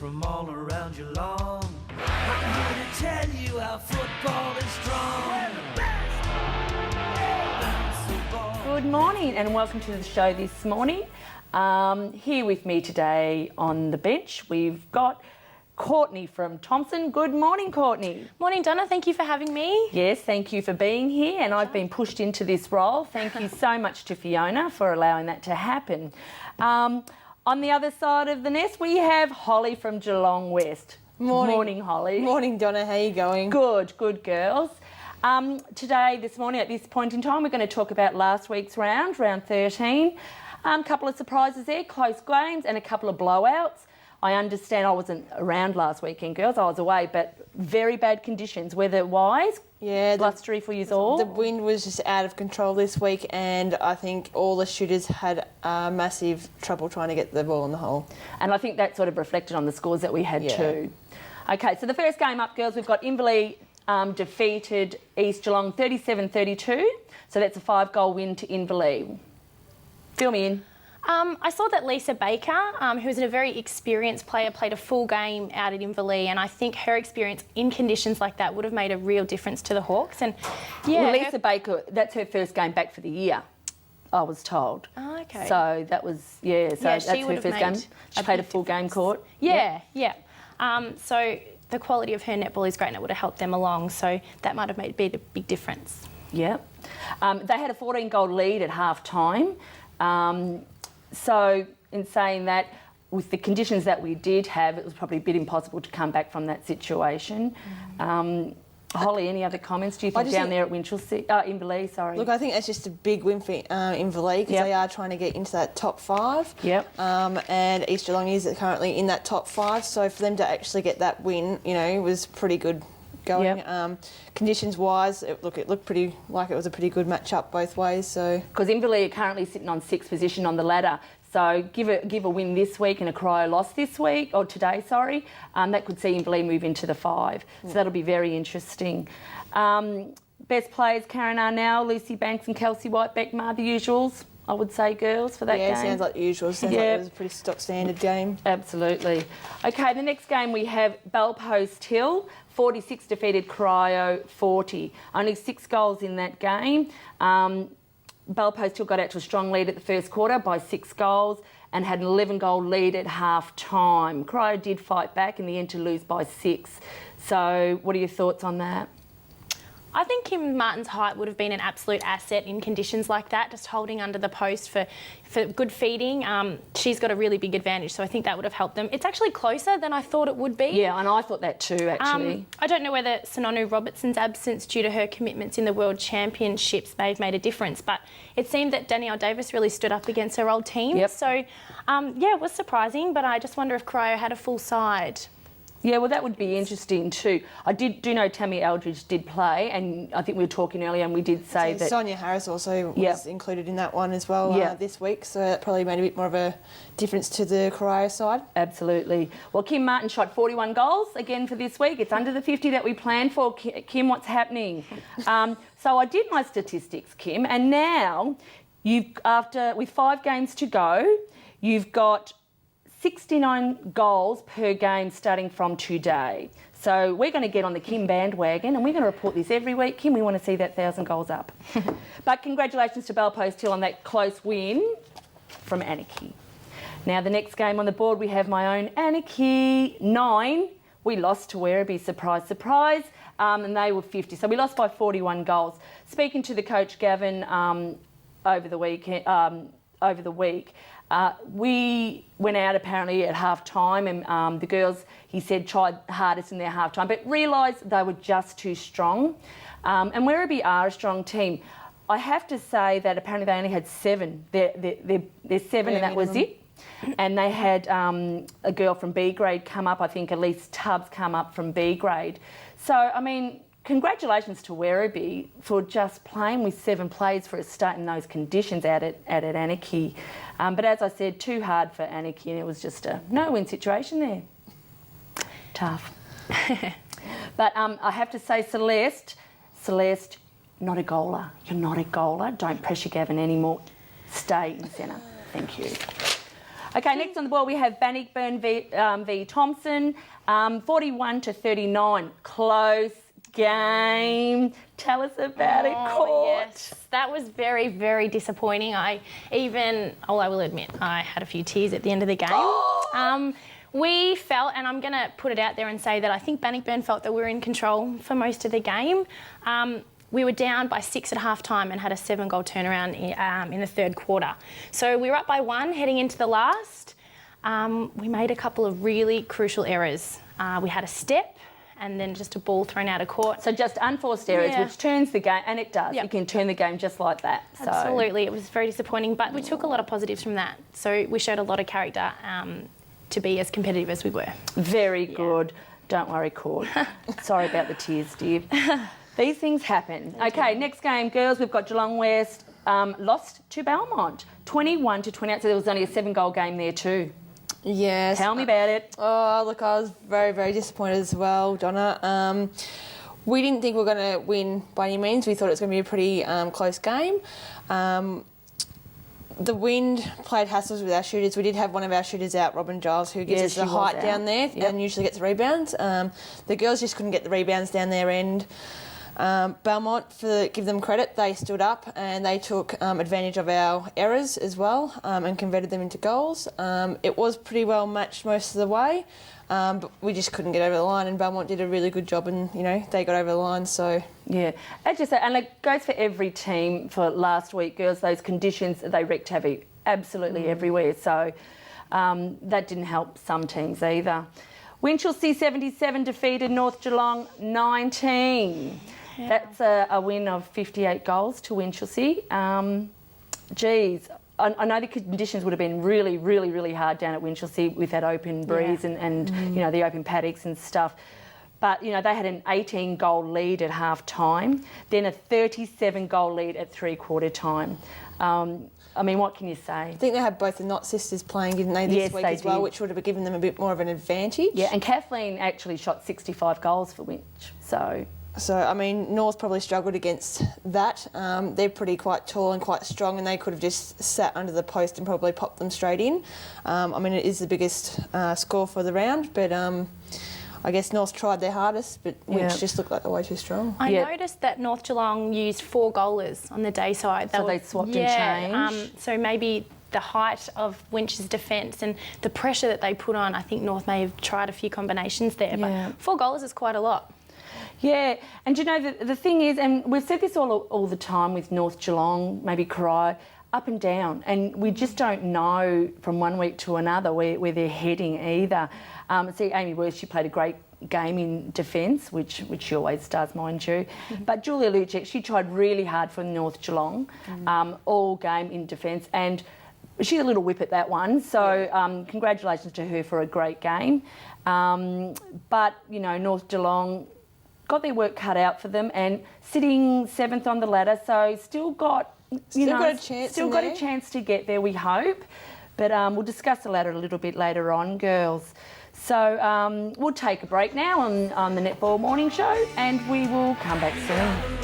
from all around your lawn. I'm here to tell you how football is strong. We're the best. Good morning and welcome to the show this morning. Here with me today on the bench, we've got Courtney from Thompson. Good morning, Courtney. Morning, Donna. Thank you for having me. Yes, thank you for being here, and I've been pushed into this role. Thank you so much to Fiona for allowing that to happen. On the other side of the nest, we have Holly from Geelong West. Morning, Holly. Morning, Donna. How are you going? Good girls. This morning, at this point in time, we're going to talk about last week's round 13. A couple of surprises there, close games and a couple of blowouts. I understand I wasn't around last weekend, girls. I was away, but very bad conditions weather-wise. Yeah, blustery for you all. The wind was just out of control this week, and I think all the shooters had massive trouble trying to get the ball in the hole. And I think that sort of reflected on the scores that we had too. Okay, so the first game up, girls, we've got Inverleigh defeated East Geelong 37-32. So that's a 5-goal win to Inverleigh. Fill me in. I saw that Lisa Baker, who is a very experienced player, played a full game out at Inverleigh, and I think her experience in conditions like that would have made a real difference to the Hawks. And well, Lisa Baker, that's her first game back for the year, I was told. Oh, okay. So that was, that's her first game. She played a full game, Court. Yeah. So the quality of her netball is great, and it would have helped them along. So that might have made a big difference. Yeah. They had a 14-goal lead at half-time. So in saying that, with the conditions that we did have, it was probably a bit impossible to come back from that situation. Holly, any other comments, do you think, down there at Inverleigh, sorry? Look, I think that's just a big win for Inverleigh, because they are trying to get into that top 5. Yep. And East Geelong is currently in that top 5, so for them to actually get that win, was pretty good going. Yep. Conditions-wise, it looked pretty like it was a pretty good match-up both ways. So because Inverleigh are currently sitting on 6th position on the ladder, so give a win this week and a cryo loss today, that could see Inverleigh move into the 5. So that'll be very interesting. Best players, Karen Arnell, Lucy Banks and Kelsey Whitebeck, the usuals, I would say, girls, for that game. Yeah, sounds like the usual. Sounds like it was a pretty stock standard game. Absolutely. Okay, the next game we have Bellpost Hill, 46 defeated Cryo 40. Only 6 goals in that game. Bellpost Hill got out to a strong lead at the first quarter by 6 goals and had an 11-goal lead at half-time. Cryo did fight back in the end to lose by 6. So what are your thoughts on that? I think Kim Martin's height would have been an absolute asset in conditions like that, just holding under the post for good feeding. She's got a really big advantage, so I think that would have helped them. It's actually closer than I thought it would be. Yeah, and I thought that too, actually. I don't know whether Sononu Robertson's absence due to her commitments in the World Championships may have made a difference, but it seemed that Danielle Davis really stood up against her old team. Yep. So, it was surprising, but I just wonder if Cryo had a full side. Yeah, well, that would be interesting too. I do know Tammy Eldridge did play, and I think we were talking earlier, and we did say that Sonia Harris also was included in that one as well this week, so that probably made a bit more of a difference to the Cryo side. Absolutely. Well, Kim Martin shot 41 goals again for this week. It's under the 50 that we planned for. Kim, what's happening? So I did my statistics, Kim, and now with 5 games to go, you've got 69 goals per game starting from today. So we're going to get on the Kim bandwagon and we're going to report this every week. Kim, we want to see that 1,000 goals up. But congratulations to Bellpost Hill on that close win from Anarchy. Now the next game on the board, we have my own Anarchy 9. We lost to Werribee, surprise, surprise, and they were 50. So we lost by 41 goals. Speaking to the coach, Gavin, over the week, we went out apparently at half-time and the girls, he said, tried hardest in their half-time but realised they were just too strong. And Werribee are a strong team. I have to say that apparently they only had 7. They're 7 and that was it. And they had a girl from B grade come up, I think Elise Tubbs come up from B grade. So, I mean, congratulations to Werribee for just playing with 7 players for a start in those conditions out at Anarchy. But as I said, too hard for Anarchy, and it was just a no-win situation there. Tough. But I have to say, Celeste, not a goaler. You're not a goaler. Don't pressure Gavin anymore. Stay in centre. Thank you. Okay, next on the board we have Bannockburn v Thompson, 41-39. Close game. Tell us about it, Court. Yes, that was very, very disappointing. I will admit, I had a few tears at the end of the game. We felt, and I'm going to put it out there and say that I think Bannockburn felt that we were in control for most of the game. We were down by 6 at half-time and had a 7-goal turnaround in the third quarter. So we were up by 1 heading into the last. We made a couple of really crucial errors. We had a step and then just a ball thrown out of court. So just unforced errors, Yeah. which turns the game, and it does. Yep. You can turn the game just like that. So. Absolutely, it was very disappointing, but we took a lot of positives from that. So we showed a lot of character to be as competitive as we were. Very good. Don't worry, Court. Sorry about the tears, dear. These things happen. Okay, next game, girls. We've got Geelong West lost to Belmont, 21-28. So there was only a 7-goal game there too. Yes. Tell me about it. Oh, look, I was very, very disappointed as well, Donna. We didn't think we were going to win by any means. We thought it was going to be a pretty close game. The wind played hassles with our shooters. We did have one of our shooters out, Robin Giles, who gives us the height down there and usually gets rebounds. The girls just couldn't get the rebounds down their end. Belmont, give them credit, they stood up and they took advantage of our errors as well and converted them into goals. It was pretty well matched most of the way, but we just couldn't get over the line, and Belmont did a really good job, and they got over the line. So yeah, as you say, and it goes for every team. For last week, girls, those conditions, they wreaked havoc absolutely everywhere. So that didn't help some teams either. Winchelsea 77 defeated North Geelong 19. Yeah. That's a win of 58 goals to Winchelsea. Geez, I know the conditions would have been really, really, really hard down at Winchelsea with that open breeze and the open paddocks and stuff. But, they had an 18-goal lead at half-time, then a 37-goal lead at three-quarter time. I mean, what can you say? I think they had both the Knott sisters playing, didn't they, this week as well, which would have given them a bit more of an advantage. Yeah, and Kathleen actually shot 65 goals for Winch, so... So, I mean, North probably struggled against that. They're quite tall and quite strong, and they could have just sat under the post and probably popped them straight in. I mean, it is the biggest score for the round, but I guess North tried their hardest, but Winch just looked like they were way too strong. I noticed that North Geelong used 4 goalers on the day side. They swapped and changed? So maybe the height of Winch's defence and the pressure that they put on, I think North may have tried a few combinations there, but 4 goalers is quite a lot. Yeah, and the thing is, and we've said this all the time with North Geelong, maybe Cry, up and down, and we just don't know from one week to another where they're heading either. See, Amy Worth, she played a great game in defence, which she always does, mind you. But Julia Lucic, she tried really hard for North Geelong all game in defence, and she's a little whip at that one. So congratulations to her for a great game. But, North Geelong got their work cut out for them and sitting 7th on the ladder, so still got a chance to get there, we hope. But we'll discuss the ladder a little bit later on, girls. So we'll take a break now on the Netball Morning Show, and we will come back soon.